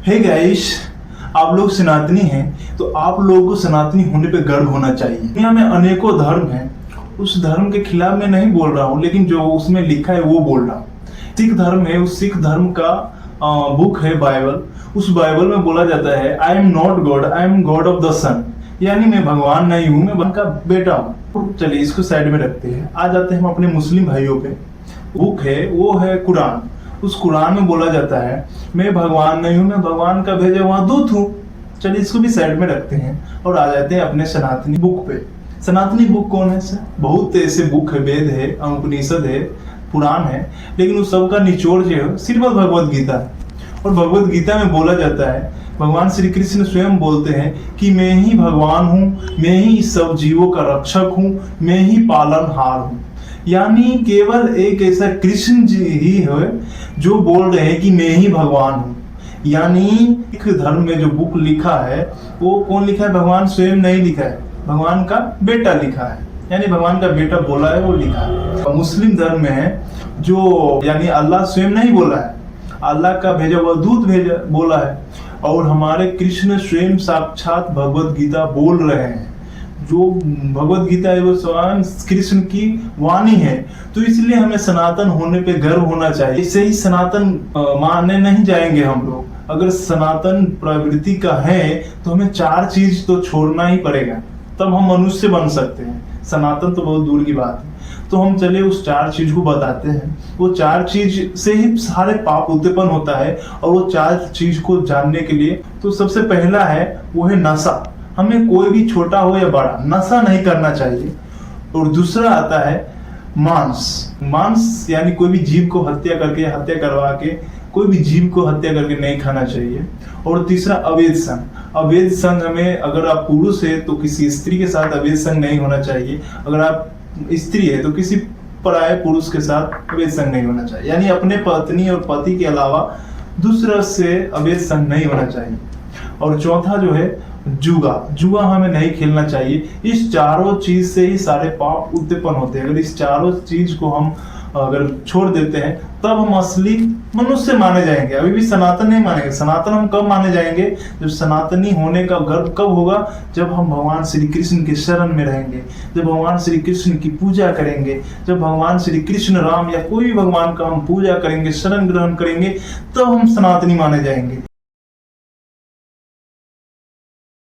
Hey guys, आप लोग सनातनी हैं तो आप लोगों को सनातनी होने पे गर्व होना चाहिए। दुनिया में अनेकों धर्म हैं, उस धर्म के खिलाफ मैं नहीं बोल रहा हूँ, लेकिन जो उसमें लिखा है वो बोल रहा हूँ। सिख धर्म है, उस सिख धर्म का बुक है बाइबल। उस बाइबल में बोला जाता है I am not God, I am God of the sun, यानी मैं भगवान नहीं हूँ, मैं भगवान का बेटा हूँ। चलिए इसको साइड में रखते हैं, आ जाते हैं हम अपने मुस्लिम भाइयों पे। बुक है वो है कुरान। उस कुरान में बोला जाता है मैं भगवान नहीं हूँ, मैं भगवान का भेजा हुआ दूत हूँ। चलिए इसको भी साइड में रखते हैं और आ जाते हैं अपने सनातनी बुक पे। सनातनी बुक कौन है सर? बहुत ऐसे बुक है, वेद है, उपनिषद है, पुराण है, लेकिन उस सब का निचोड़ जो है श्रीमद् भगवद गीता है। और भगवद गीता में बोला जाता है, भगवान श्री कृष्ण स्वयं बोलते हैं कि मैं ही भगवान हूँ, मैं ही सब जीवों का रक्षक हूँ, मैं ही पालनहार हूँ। यानी केवल एक ऐसा कृष्ण जी ही है जो बोल रहे हैं कि मैं ही भगवान हूँ। यानी सिख धर्म में जो बुक लिखा है वो कौन लिखा है? भगवान स्वयं नहीं लिखा है, भगवान का बेटा लिखा है, यानी भगवान का बेटा बोला है वो लिखा है। मुस्लिम धर्म में है जो यानी अल्लाह स्वयं नहीं बोला है, अल्लाह का भेजा हुआ दूत भेजा बोला है। और हमारे कृष्ण स्वयं साक्षात भगवत गीता बोल रहे हैं। जो भगवत गीता है वो स्वयं कृष्ण की वाणी है। तो इसलिए हमें सनातन होने पे गर्व होना चाहिए। इससे ही सनातन मानने नहीं जाएंगे हम लोग। अगर सनातन प्रवृत्ति का है तो हमें 4 चीज तो छोड़ना ही पड़ेगा, तब हम मनुष्य बन सकते हैं। सनातन तो बहुत दूर की बात है। तो हम चले उस 4 चीज को बताते हैं। वो 4 चीज से ही सारे पाप उत्पन्न होता है। और वो 4 चीज को जानने के लिए तो सबसे पहला है वो है नशा। हमें कोई भी छोटा हो या बड़ा नशा नहीं करना चाहिए। और दूसरा आता है मांस यानी कोई भी जीव को हत्या करके, हत्या करवा के कोई भी जीव को हत्या करके नहीं खाना चाहिए। और तीसरा अवैध संग। अवैध संग में अगर आप पुरुष है तो किसी स्त्री के साथ अवैध संग नहीं होना चाहिए। अगर आप स्त्री है तो किसी पराये पुरुष के साथ अवैध संग नहीं होना चाहिए। यानी अपने पत्नी और पति के अलावा दूसरा से अवैध संग नहीं होना चाहिए। और चौथा जो है जुआ हमें नहीं खेलना चाहिए। इस चारों चीज से ही सारे पाप उत्पन्न होते हैं। अगर इस चारों चीज को हम अगर छोड़ देते हैं तब हम असली मनुष्य माने जाएंगे। अभी भी सनातन नहीं मानेंगे। सनातन हम कब माने जाएंगे? जब सनातनी होने का गर्व कब होगा? जब हम भगवान श्री कृष्ण के शरण में रहेंगे, जब भगवान श्री कृष्ण की पूजा करेंगे, जब भगवान श्री कृष्ण राम या कोई भी भगवान का हम पूजा करेंगे, शरण ग्रहण करेंगे, तब हम सनातनी माने जाएंगे।